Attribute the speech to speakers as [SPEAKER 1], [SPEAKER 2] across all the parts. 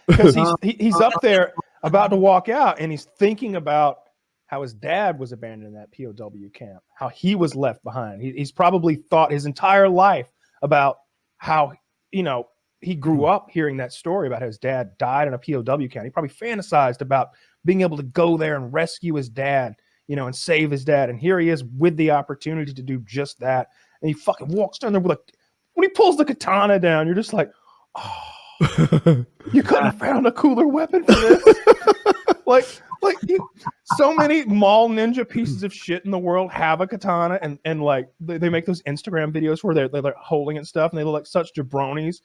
[SPEAKER 1] because he's up there about to walk out, and he's thinking about how his dad was abandoned in that POW camp, how he was left behind. He's probably thought his entire life about how, he grew up hearing that story about how his dad died in a POW camp. He probably fantasized about being able to go there and rescue his dad, and save his dad. And here he is with the opportunity to do just that. And he fucking walks down there when he pulls the katana down, you're just like, oh, you couldn't have found a cooler weapon for this. So many mall ninja pieces of shit in the world have a katana, and like they make those Instagram videos where they're like holding it and stuff, and they look like such jabronis.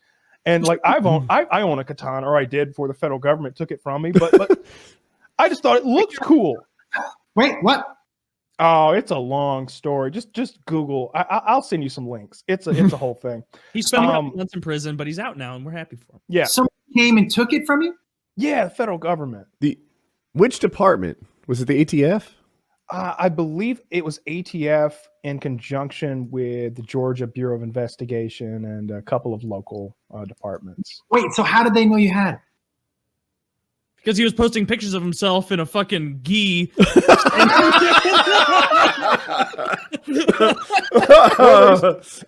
[SPEAKER 1] And like I own a katana, or I did before the federal government took it from me, but I just thought it looked cool.
[SPEAKER 2] Wait, what?
[SPEAKER 1] Oh, it's a long story. Just Google. I'll send you some links. It's a whole thing.
[SPEAKER 3] He spent months in prison, but he's out now, and we're happy for him.
[SPEAKER 1] Yeah.
[SPEAKER 2] Someone came and took it from you?
[SPEAKER 1] Yeah, the federal government.
[SPEAKER 4] Which department? Was it the ATF?
[SPEAKER 1] I believe it was ATF in conjunction with the Georgia Bureau of Investigation and a couple of local departments.
[SPEAKER 2] Wait, so how did they know you had it?
[SPEAKER 3] Because he was posting pictures of himself in a fucking gi.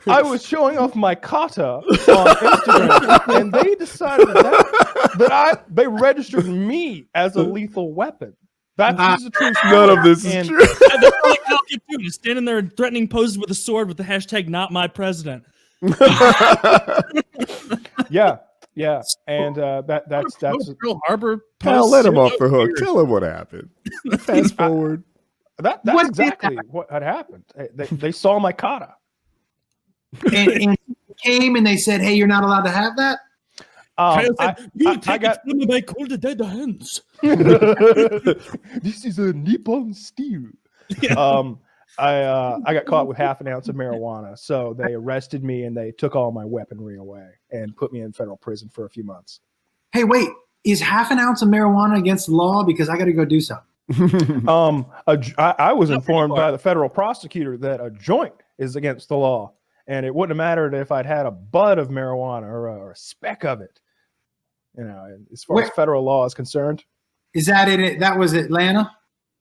[SPEAKER 1] I was showing off my kata on Instagram, and they decided that they registered me as a lethal weapon. That's the truth.
[SPEAKER 4] None of this is true.
[SPEAKER 3] He's standing there threatening poses with a sword with the hashtag "Not My President."
[SPEAKER 1] Yeah, and that's
[SPEAKER 3] Pearl Harbor.
[SPEAKER 4] Hell, let him off the hook. Tell him what happened. Fast forward.
[SPEAKER 1] That's exactly what had happened. They saw my kata.
[SPEAKER 2] And came and they said, "Hey, you're not allowed to have that."
[SPEAKER 1] I
[SPEAKER 3] got by cold dead hands.
[SPEAKER 1] This is a Nippon steel. Yeah. I got caught with half an ounce of marijuana, so they arrested me and they took all my weaponry away and put me in federal prison for a few months.
[SPEAKER 2] Hey, wait, is half an ounce of marijuana against the law? Because I got to go do something.
[SPEAKER 1] I was informed by the federal prosecutor that a joint is against the law, and it wouldn't have mattered if I'd had a bud of marijuana or a speck of it. As far as federal law is concerned.
[SPEAKER 2] Is that it? That was Atlanta?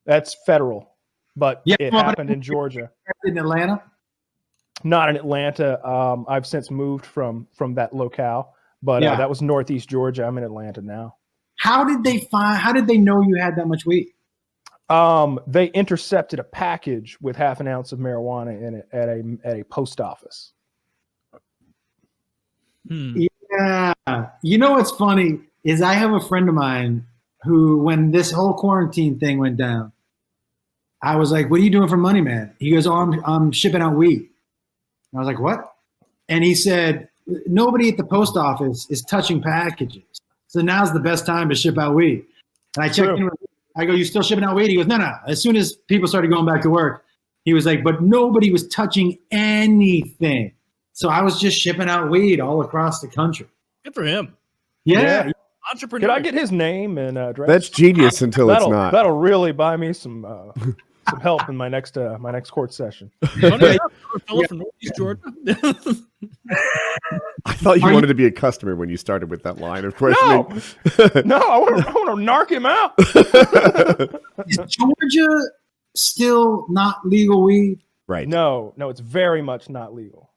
[SPEAKER 1] That's federal. But it happened in Georgia.
[SPEAKER 2] In Atlanta?
[SPEAKER 1] Not in Atlanta. I've since moved from that locale, but that was Northeast Georgia. I'm in Atlanta now.
[SPEAKER 2] How did they know you had that much weed?
[SPEAKER 1] They intercepted a package with half an ounce of marijuana in it at a post office.
[SPEAKER 2] Yeah. You know what's funny is I have a friend of mine who, when this whole quarantine thing went down, I was like, "What are you doing for money, man?" He goes, "Oh, I'm shipping out weed." I was like, "What?" And he said, "Nobody at the post office is touching packages, so now's the best time to ship out weed." And I checked in with him. I go, "You still shipping out weed?" He goes, No. As soon as people started going back to work, he was like, "But nobody was touching anything." So I was just shipping out weed all across the country.
[SPEAKER 3] Good for him.
[SPEAKER 2] Yeah.
[SPEAKER 3] Entrepreneur.
[SPEAKER 1] Could I get his name and address?
[SPEAKER 4] That's genius until it's not.
[SPEAKER 1] That'll really buy me some help in my next court session.
[SPEAKER 3] From Northeast Georgia.
[SPEAKER 4] I thought you wanted to be a customer when you started with that line of questioning.
[SPEAKER 1] No, I want to narc him out.
[SPEAKER 2] Is Georgia still not legal weed?
[SPEAKER 4] Right.
[SPEAKER 1] No, it's very much not legal.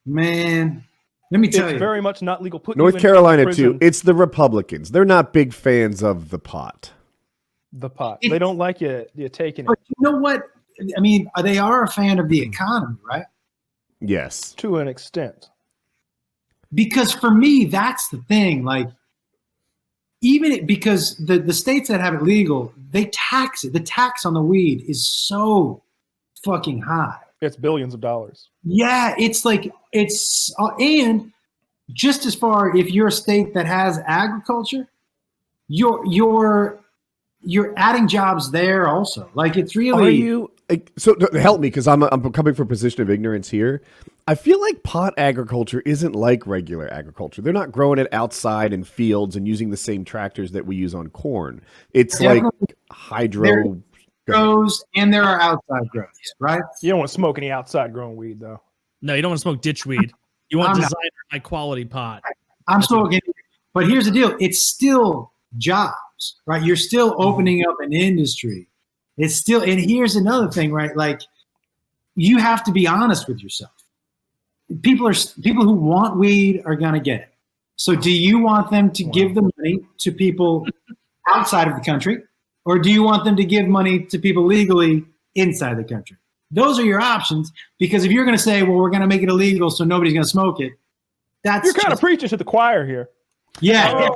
[SPEAKER 2] Man, let me tell you.
[SPEAKER 1] It's very much not legal.
[SPEAKER 4] North Carolina, too. It's the Republicans. They're not big fans of the pot.
[SPEAKER 1] They don't like you taking it.
[SPEAKER 2] But you know what? I mean, they are a fan of the economy, right?
[SPEAKER 4] Yes.
[SPEAKER 1] To an extent.
[SPEAKER 2] Because for me, that's the thing. Like, because the states that have it legal, they tax it. The tax on the weed is so fucking high.
[SPEAKER 1] It's billions of dollars.
[SPEAKER 2] Yeah, and just as far, if you're a state that has agriculture, you're adding jobs there also. Like, it's really.
[SPEAKER 4] Are you so help me, because I'm coming from a position of ignorance here. I feel like pot agriculture isn't like regular agriculture. They're not growing it outside in fields and using the same tractors that we use on corn. It's like hydro
[SPEAKER 2] grows, and there are outside grows, right?
[SPEAKER 1] You don't want to smoke any outside grown weed, though.
[SPEAKER 3] No, you don't want to smoke ditch weed. You want designer high quality pot.
[SPEAKER 2] I'm smoking But here's the deal. It's still jobs, right? You're still opening up an industry. It's still, and here's another thing, right? Like, you have to be honest with yourself. People who want weed are going to get it. So do you want them to give the money to people outside of the country, or do you want them to give money to people legally inside the country? Those are your options, because if you're going to say, well, we're going to make it illegal so nobody's going to smoke it, that's
[SPEAKER 1] You're kind of preaching to the choir here.
[SPEAKER 2] Yeah.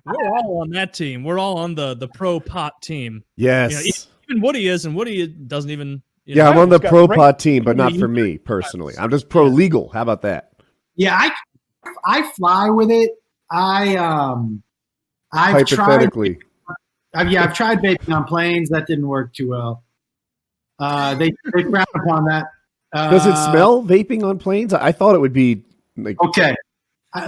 [SPEAKER 3] We're all on that team. We're all on the pro pot team.
[SPEAKER 4] Yes.
[SPEAKER 3] Even Woody is, and Woody doesn't even.
[SPEAKER 4] Yeah, I'm on the pro pot team, but not for me personally. I'm just pro legal. How about that?
[SPEAKER 2] Yeah, I fly with it. I've
[SPEAKER 4] Hypothetically.
[SPEAKER 2] I've tried vaping on planes. That didn't work too well. They frown upon that.
[SPEAKER 4] Does it smell vaping on planes? I thought it would be like.
[SPEAKER 2] Okay.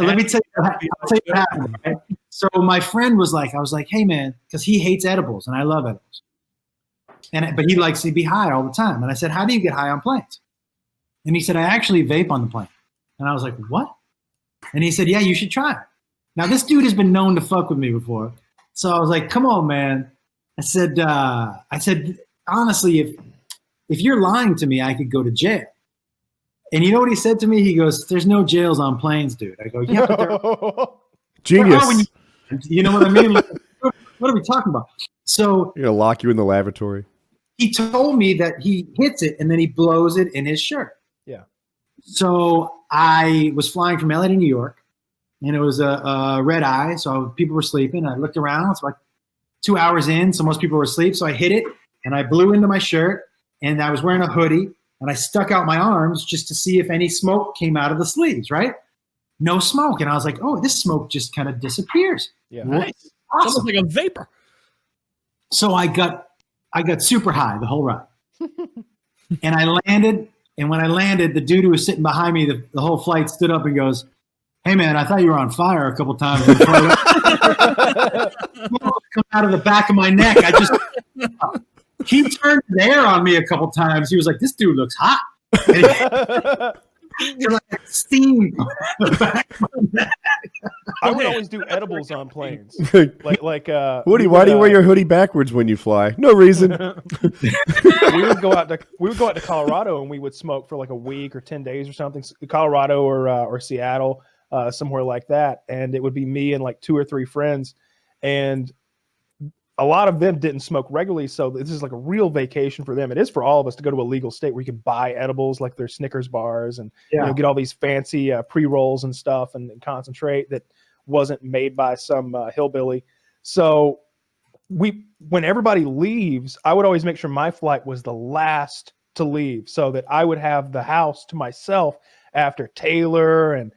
[SPEAKER 2] Let me tell you what happened. Okay? So my friend was like, I was like, hey man, because he hates edibles and I love edibles. But he likes to be high all the time. And I said, how do you get high on planes? And he said, I actually vape on the plane. And I was like, what? And he said, yeah, you should try it. Now this dude has been known to fuck with me before. So I was like, come on, man. I said, honestly, if you're lying to me, I could go to jail. And you know what he said to me? He goes, there's no jails on planes, dude. I go, yeah, but there
[SPEAKER 4] Genius.
[SPEAKER 2] you know what I mean? Like, what are we talking about? So
[SPEAKER 4] You're going to lock you in the lavatory.
[SPEAKER 2] he told me that he hits it and then he blows it in his shirt.
[SPEAKER 1] Yeah.
[SPEAKER 2] So I was flying from LA to New York, and it was a red eye. So people were sleeping. I looked around. It's like 2 hours in, so most people were asleep. So I hit it, and I blew into my shirt, and I was wearing a hoodie, and I stuck out my arms just to see if any smoke came out of the sleeves, right? No smoke. And I was like, oh, this smoke just kind of disappears.
[SPEAKER 1] Yeah.
[SPEAKER 3] Nice.
[SPEAKER 2] Awesome.
[SPEAKER 3] Almost like a vapor.
[SPEAKER 2] So I got super high the whole ride. And I landed, and when I landed, the dude who was sitting behind me the whole flight stood up and goes, hey man, I thought you were on fire a couple times. Come out of the back of my neck. He turned the air on me a couple times. He was like, this dude looks hot. You're like steam.
[SPEAKER 1] I would always do edibles on planes. Like
[SPEAKER 4] Woody, why do you wear your hoodie backwards when you fly? No reason.
[SPEAKER 1] we would go out to Colorado, and we would smoke for like a week or 10 days or something. Colorado or Seattle, somewhere like that. And it would be me and like 2 or 3 friends, and a lot of them didn't smoke regularly, so this is like a real vacation for them. It is for all of us to go to a legal state where you can buy edibles, like their Snickers bars, and get all these fancy pre-rolls and stuff, and concentrate that wasn't made by some hillbilly. So when everybody leaves, I would always make sure my flight was the last to leave, so that I would have the house to myself after Taylor and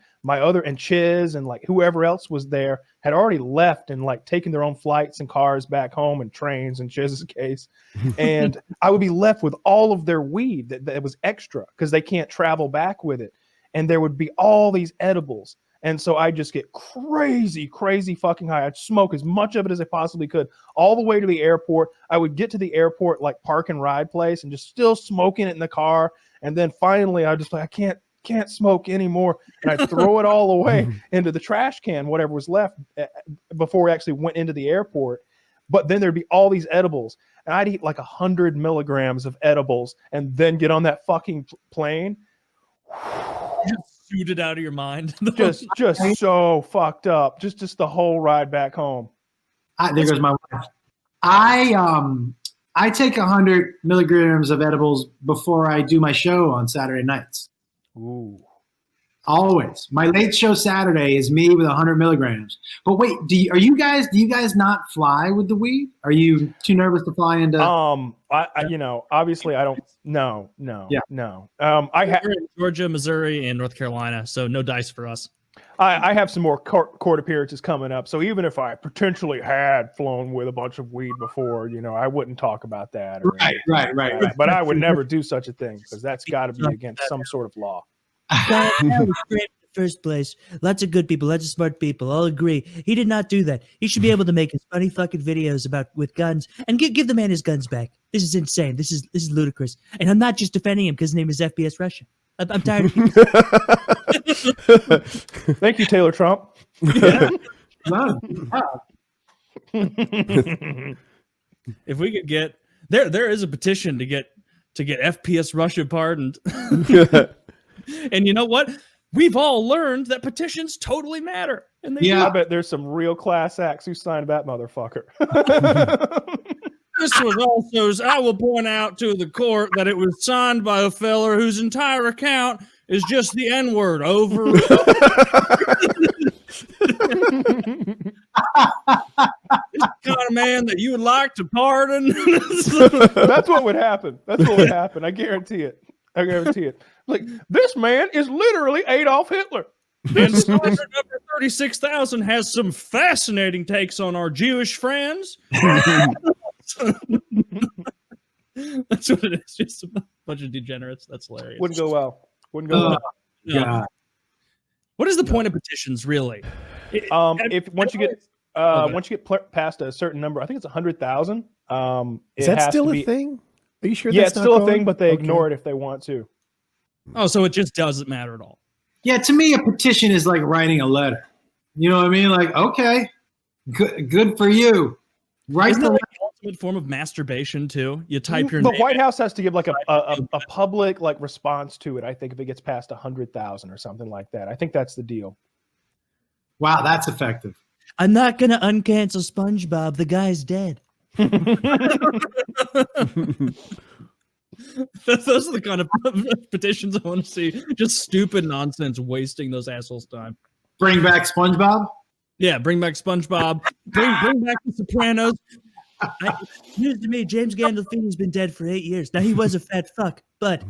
[SPEAKER 1] Chiz and like whoever else was there had already left and like taken their own flights and cars back home, and trains in Chiz's case. And I would be left with all of their weed that was extra because they can't travel back with it. And there would be all these edibles. And so I just get crazy fucking high. I'd smoke as much of it as I possibly could all the way to the airport. I would get to the airport, like park and ride place, and just still smoking it in the car. And then finally I just like, I can't smoke anymore, and I'd throw it all away into the trash can, whatever was left, before we actually went into the airport. But then there'd be all these edibles, and I'd eat like 100 milligrams of edibles and then get on that fucking plane.
[SPEAKER 3] Just shoot it out of your mind.
[SPEAKER 1] just so fucked up. Just the whole ride back home.
[SPEAKER 2] There goes my wife. I take 100 milligrams of edibles before I do my show on Saturday nights.
[SPEAKER 1] Ooh.
[SPEAKER 2] Always. My late show Saturday is me with 100 milligrams. But wait, do you guys not fly with the weed? Are you too nervous to fly into?
[SPEAKER 1] Obviously I don't. No. I have
[SPEAKER 3] in Georgia, Missouri, and North Carolina, so no dice for us.
[SPEAKER 1] I have some more court appearances coming up. So even if I potentially had flown with a bunch of weed before, I wouldn't talk about that. Right. But I would never do such a thing, because that's got to be against some sort of law.
[SPEAKER 5] That was great in the first place. Lots of good people, lots of smart people all agree he did not do that. He should be able to make his funny fucking videos with guns and give the man his guns back. This is insane. This is ludicrous. And I'm not just defending him because his name is FPSRussia. I'm tired of people.
[SPEAKER 1] Thank you, Taylor Trump.
[SPEAKER 3] If we could get there is a petition to get FPSRussia pardoned. And you know what? We've all learned that petitions totally matter. And they
[SPEAKER 1] I bet there's some real class acts who signed that motherfucker.
[SPEAKER 3] This was also, I will point out to the court that it was signed by a feller whose entire account is just the N-word over. This kind of man that you would like to pardon.
[SPEAKER 1] That's what would happen. That's what would happen. I guarantee it. I guarantee it. Like, this man is literally Adolf Hitler.
[SPEAKER 3] And Sniper number 36,000 has some fascinating takes on our Jewish friends. That's what it is. Just a bunch of degenerates. That's hilarious.
[SPEAKER 1] Wouldn't go well. Wouldn't go well.
[SPEAKER 2] Yeah.
[SPEAKER 3] What is the point of petitions, really?
[SPEAKER 1] If once you get past a certain number, I think it's 100,000.
[SPEAKER 4] Is that still a thing? Are you sure?
[SPEAKER 1] Yeah,
[SPEAKER 4] that's
[SPEAKER 1] it's still
[SPEAKER 4] not
[SPEAKER 1] a thing,
[SPEAKER 4] going?
[SPEAKER 1] but they
[SPEAKER 4] Okay.
[SPEAKER 1] ignore it if they want to.
[SPEAKER 3] Oh, so it just doesn't matter at all.
[SPEAKER 2] Yeah, to me, a petition is like writing a letter. You know what I mean? Like, okay, good for you. Write
[SPEAKER 3] Isn't
[SPEAKER 2] the
[SPEAKER 3] that like the ultimate form of masturbation too? You type your
[SPEAKER 1] The
[SPEAKER 3] name.
[SPEAKER 1] White House has to give like a public like response to it. I think if it gets past 100,000 or something like that, I think that's the deal.
[SPEAKER 2] Wow, that's effective.
[SPEAKER 5] I'm not gonna uncancel SpongeBob. The guy's dead.
[SPEAKER 3] Those are the kind of petitions I want to see. Just stupid nonsense, wasting those assholes' time.
[SPEAKER 2] Bring back SpongeBob.
[SPEAKER 3] Yeah, bring back SpongeBob. Bring back The Sopranos.
[SPEAKER 5] News to me, James Gandolfini's been dead for 8 years. Now he was a fat fuck, but